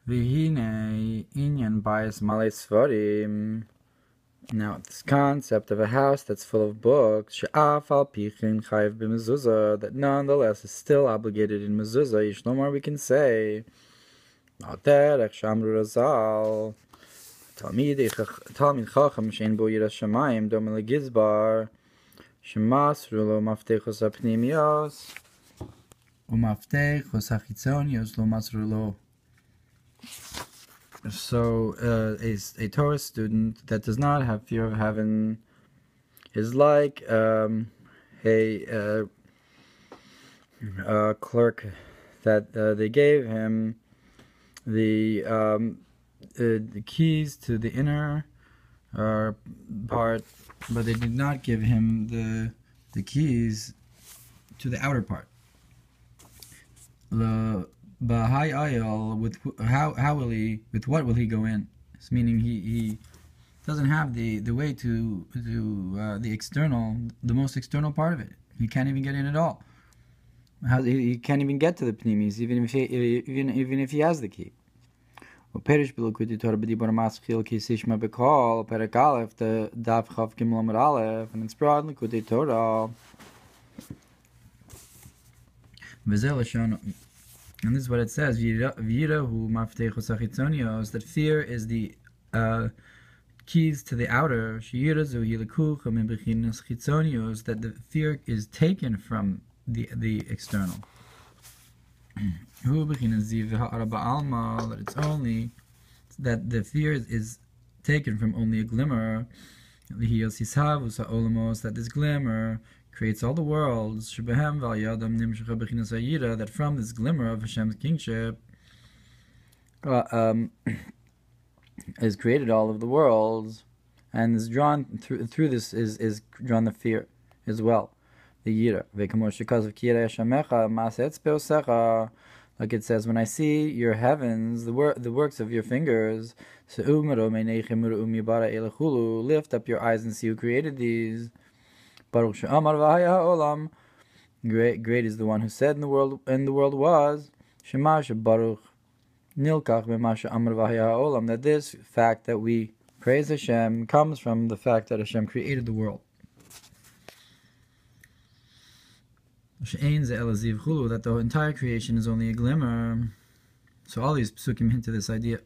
V'hinei inyan bayis malei svarim. Now, this concept of a house that's full of books, she'af al pichin chayiv b'mezuzah, that nonetheless is still obligated in mezuzah, yishlomar we can say, Na'oderech shamru razal, Talmid chacham she'en bo yiras shamayim, dome legizbar, shemasru lo maftechos hapnimiyos, umaftechos hachitzonios lo masru lo. So, a Torah student that does not have fear of heaven is like a clerk that they gave him the keys to the inner part, but they did not give him the keys to the outer part. Bahai ayal, with what will he go in? It's meaning he doesn't have the way to the external, the most external part of it. He can't even get in at all. He can't even get to the pnimis, even if he has the key. Perish b'lukutei Torah b'dibur maschil ki sishma b'kol perek aleph the daf chav gimel amud aleph, and it's brought in Likutei Torah. V'zeh lashon. And this is what it says: V'yirahu maftechos hachitzonios, that fear is the keys to the outer. Sheyirazu hilekucha min bechinas chitzonios, that the fear is taken from the external. Hu bechinas ziv ha'ara ba'alma, that it's only that the fear is taken from only a glimmer. V'hiyos yishavus ha'olamos, that this glimmer creates all the worlds, that from this glimmer of Hashem's kingship is created all of the worlds, and is drawn through this is drawn the fear as well, the yira. Like it says, when I see your heavens, the works of your fingers, lift up your eyes and see who created these. Baruch she'amar v'haya ha'olam. Great is the one who said, and the world was. Shema she'baruch nilkach b'ma she'amar v'haya ha'olam. That this fact that we praise Hashem comes from the fact that Hashem created the world. She'ein ze el ziv chulu, that the entire creation is only a glimmer. So all these psukim hint to this idea.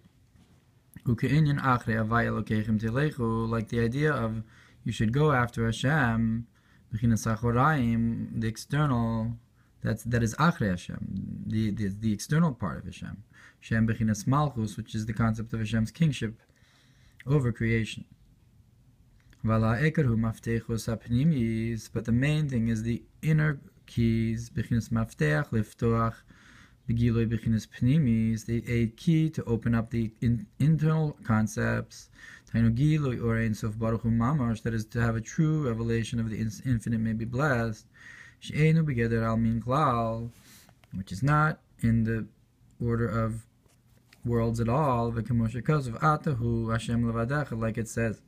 Uke'inyan achrei havaya lokechem tilechu, like the idea of you should go after Hashem. The external, that is Achrei Hashem, the external part of Hashem. Shem bechinas malchus, which is the concept of Hashem's kingship over creation. But the main thing is the inner keys, bechinas mafteach liftoach begiloi bechinas pnimis, a key to open up the internal concepts. Mamar, that is to have a true revelation of the infinite may be blessed, which is not in the order of worlds at all, because of Atahu Hashem levadecha, like it says,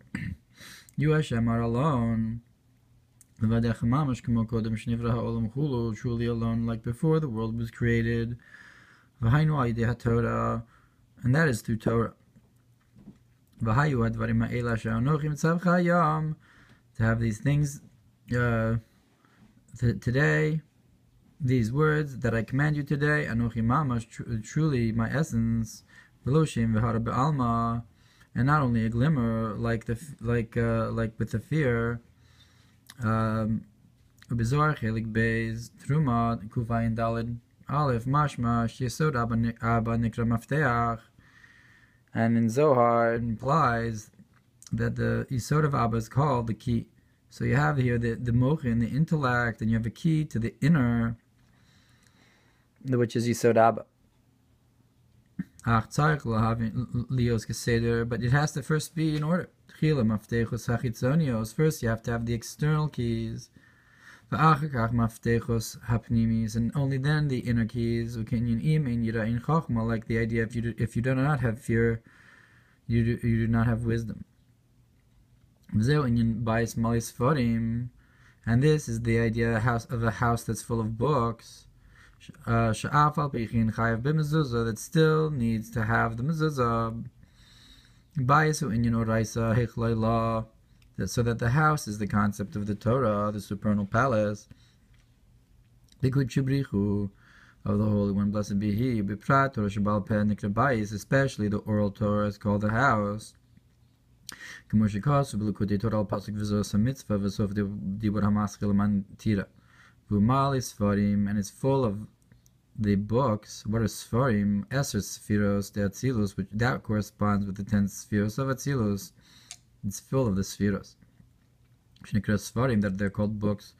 you Hashem are alone, truly alone, like before the world was created, and that is through Torah. To have these things today, these words that I command you today, Anochi Mamash, truly my essence, and not only a glimmer, like with the fear. Truma Kuvayin Dalid Aleph Mashma Yesod Abba Nikra Mafteach. And in Zohar, it implies that the Yisod of Abba is called the key. So you have here the mochin, the intellect, and you have a key to the inner, which is Yisod Abba. But it has to first be in order. First you have to have the external keys, and only then the inner keys. Like the idea, if you do not have fear, you do not have wisdom. And this is the idea of a house that's full of books. Sha'af al pichin chayav b'mezuzah, that still needs to have the mezuzah. Bayasu inyan oraisa hechloi law, so that the house is the concept of the Torah, the supernal palace. Likud Shibrichu, of the Holy One, blessed be He. Biprat Torah Shabal Peh Nikra Bayis, especially the oral Torah is called the house. K'moshikasu b'likutei Torah al-pasuk v'zos ha-mitzvah v'sof dibur ha-maschil man tira. V'umal is-sfarim, and it's full of the books. What are Sfarim? Eser Sfiros, the Atzilus, which that corresponds with the 10 Sfiros of Atzilus. It's full of the Sfiros. Shnikra Sfarim, that they're called books.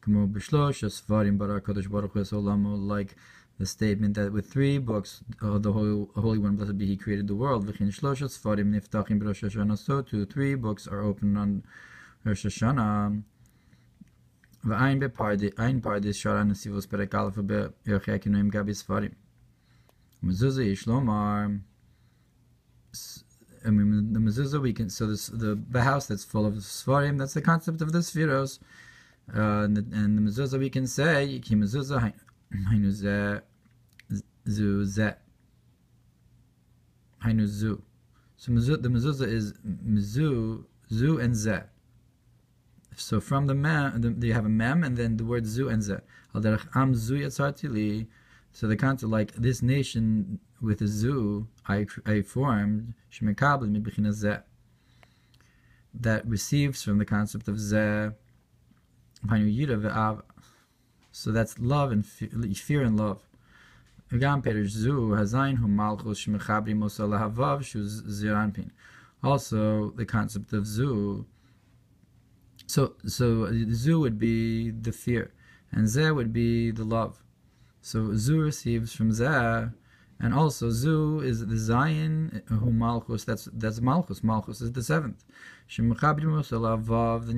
K'mo b'shlosha Sfarim bara Kodesh Baruch Hu Olamo, like the statement that with 3 books, the Holy One, blessed be He, created the world. V'chin shlosha Sfarim niftachim b'Rosh Hashanah, so too 3 books are opened on Rosh Hashanah. V'ayin pardis shara nesivos perek aleph be'erchei kinoim gabi Sfarim. Mezuzah yishlomar. I mean, the mezuzah we can, so this, the house that's full of Sfarim, that's the concept of the Sfiros. And the mezuzah we can say, ki mezuzah hainu zeh zu zeh hainu zu. So the mezuzah is mizu, zu and zeh. So from the mem, you have a mem, and then the word zu and zeh. Al derech am zu yatzarti li. So the concept, like this nation with a zu, I formed shemekabel mi b'china zeh, that receives from the concept of zeh. So that's love and fear and love. Also, the concept of zu. So zu would be the fear, and zeh would be the love. So zu receives from zeh, and also zu is the Zion who malchus. That's malchus. Malchus is the 7th. Then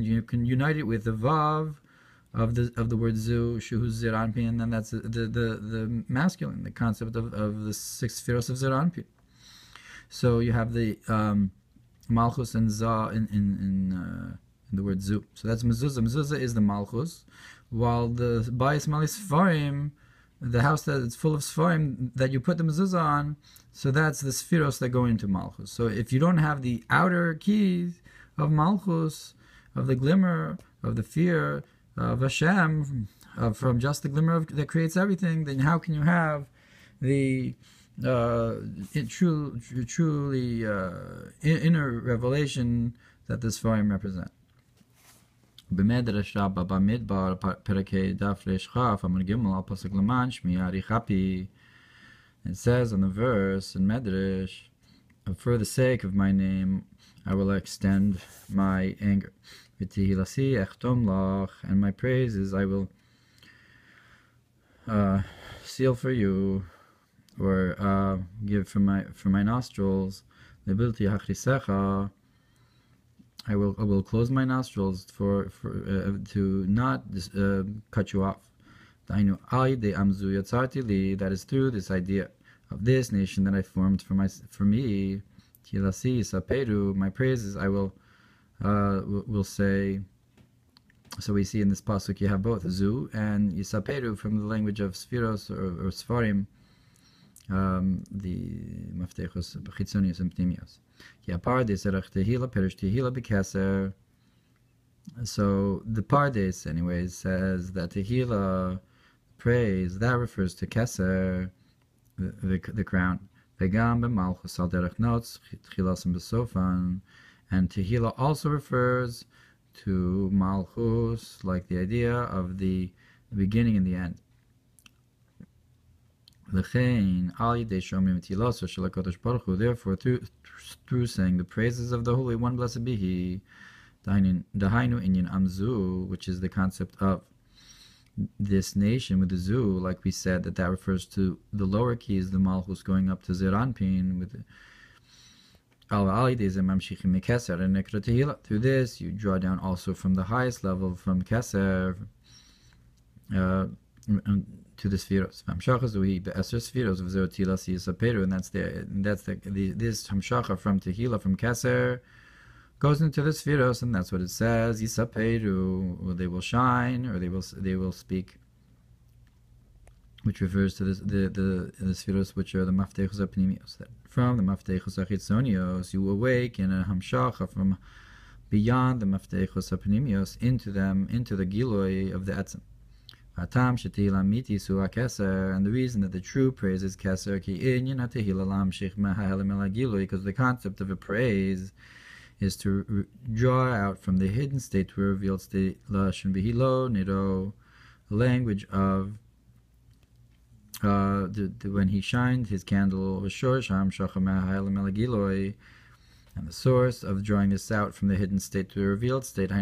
you can unite it with the vav of the word zu, shuhu ziranpin, and then that's the masculine, the concept of the 6 spheros of ziranpin. So you have the malchus and za in the word zu. So that's mezuzah. Mezuzah is the malchus, while the bayis malis sfarim, the house that is full of sfarim that you put the mezuzah on, so that's the spheros that go into malchus. So if you don't have the outer keys of malchus, of the glimmer, of the fear of Hashem, from just the glimmer that creates everything, then how can you have the truly inner revelation that the Sfarim represent? B'medber Bamidbar Perakei Daf Reish Chaf Amar Gimel Al Pasuk Laman Shmi Ari Chapi. It says on the verse in Medrash, for the sake of my name, I will extend my anger. V'tihilasi echtom lach, and my praises I will seal for you, or give from my nostrils. Lebilti hachrisecha, I will close my nostrils for to not cut you off. That is through this idea of this nation that I formed for me. Tilasi saperu, my praises I will say. So we see in this pasuk you have both zu and yisaperu from the language of Sphiros or Sfarim, the maftechos chitzonius and pnimios. So the Pardes, anyways, says that Tehillah, praise, that refers to Keser, the crown. And Tehillah also refers to Malchus, like the idea of the beginning and the end. Therefore, through saying the praises of the Holy One, blessed be He, which is the concept of this nation with the zu, like we said, that refers to the lower keys, the Malchus going up to Zeranpin with through this you draw down also from the highest level, from Keser to the spheros. And that's this hamshacha from Tehillah, from Keser, goes into the spheros, and that's what it says. Yisaperu, or they will shine, or they will speak. which refers to the spheros which are the maftechos apnimios. That from the maftechos achitzonios you awake in a hamshacha from beyond the maftechos apnimios into the giloi of the etzem. And the reason that the true praise is keser because the concept of a praise is to draw out from the hidden state to a revealed state, the language of when he shined his candle, and the source of drawing this out from the hidden state to the revealed state, to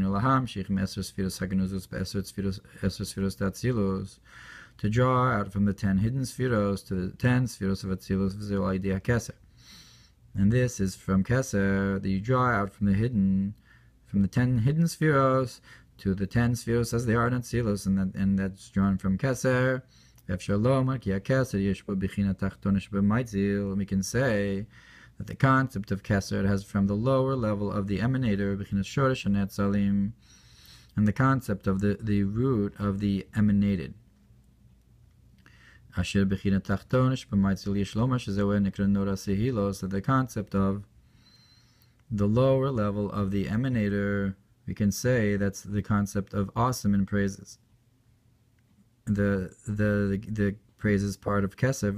draw out from the 10 hidden spheros to the 10 spheros of Atzilus, and this is from Keser, that you draw out from the 10 hidden spheros to the 10 spheros as they are in Atzilus, and that's drawn from Keser. And we can say that the concept of Keser has from the lower level of the emanator, and the concept of the root of the emanated. So the concept of the lower level of the emanator, we can say that's the concept of awesome in praises. The praises part of Keser,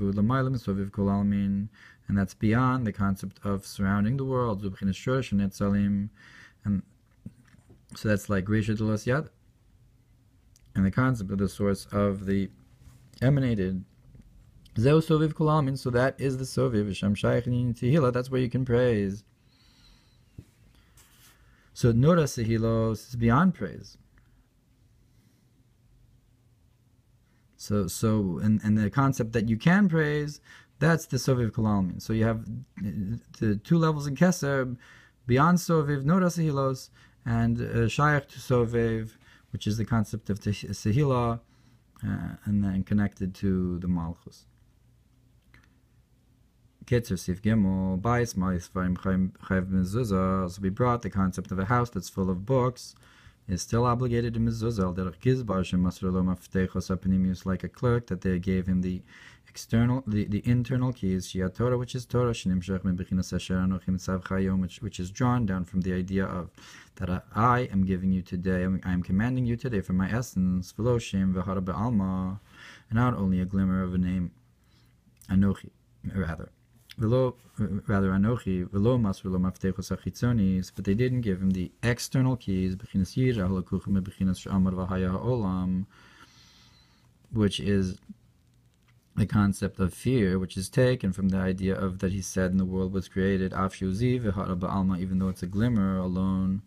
and that's beyond the concept of surrounding the world, and so that's like Grisha Delos Yad, and the concept of the source of the emanated. So that is the Soviv, that's where you can praise. So Nora Sehilos is beyond praise. So and the concept that you can praise, that's the Soviv Kol. So you have the two levels in Keser, beyond Soviv, Nora Sehilos, and Shaykh to Soviv, which is the concept of Sehila, and then connected to the Malchus. Ketzer Sif Gimel, Bais Malis Farim Chayv Mezuzah. So we brought the concept of a house that's full of books is still obligated to Mezuzah, like a clerk that they gave him the internal keys, Shiur Torah, which is Torah, which is drawn down from the idea of that I am giving you today, I am commanding you today from my essence, and not only a glimmer of a name, Anochi, Anochi, but they didn't give him the external keys, which is the concept of fear, which is taken from the idea of that he said in the world was created, even though it's a glimmer alone.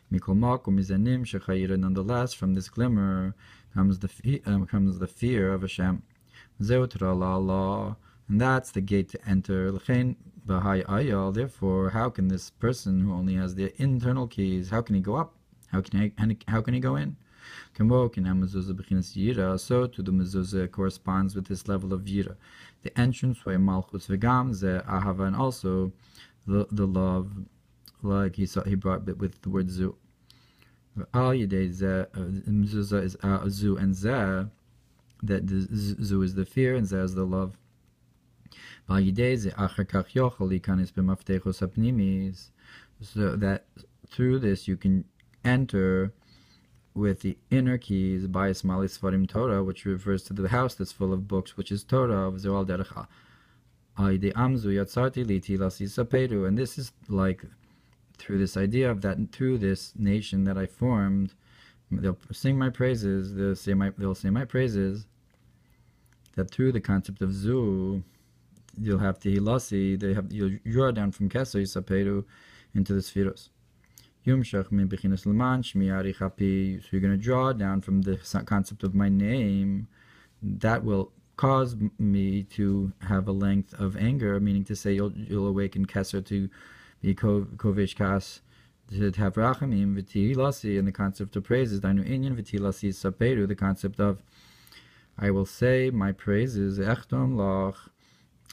Nonetheless, from this glimmer comes the fear of Hashem. And that's the gate to enter. Therefore, how can this person who only has the internal keys, how can he go up? How can he go in? So to the mezuzah corresponds with this level of yira, the entrance way malchus v'gam ze ahava, and also the love, like he brought with the word zu. Al yidei ze mezuzah is zu and ze, that the zu is the fear and ze is the love. So that through this you can enter with the inner keys, Bayis Malis Farim Torah, which refers to the house that's full of books, which is Torah of Zoal Derech. And this is like through this idea of that, through this nation that I formed, they'll sing my praises, they'll say my praises, that through the concept of Zu, you'll have Tehilasi, you'll draw down from Keser Yisaperu into the Spheros. So you're going to draw down from the concept of my name that will cause me to have a length of anger, meaning to say you'll awaken Keser to be Kovesh Kas, to have Rachamim, V'Tihilasi, and the concept of praises, Dainu Inyan, V'Tihilasi Saperu, the concept of I will say my praises, Echtom Lach,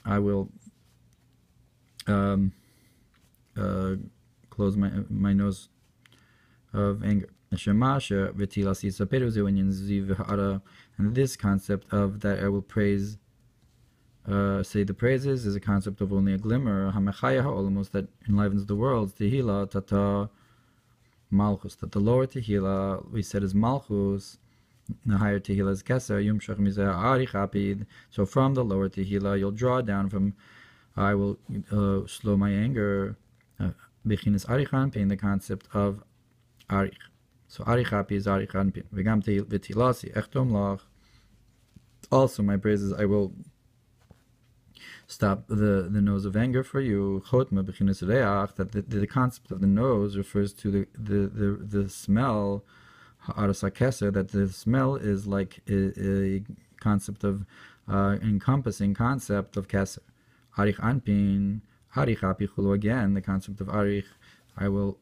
I will close my nose of anger. And this concept of that I will praise, say the praises, is a concept of only a glimmer, that enlivens the world, tehila, tata, malchus, that the lower tehila, we said, is malchus, the higher tehila is keser, yumshach mizeh arich apid. So from the lower tehila, you'll draw down from, I will slow my anger, bechinas arich anpin, the concept of arich. So arich api is arich anpin. V'gam v'tilasi echtom lach. Also my praises, I will stop the nose of anger for you. Chotma bechinas reach, that the concept of the nose refers to the smell, ha'arasa keser, that the smell is like a concept of encompassing concept of keser. Arich anpin, arich api chulu, again the concept of arich, I will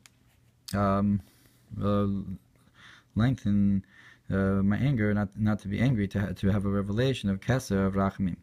lengthen my anger, not to be angry, to have a revelation of keser, of rachmim.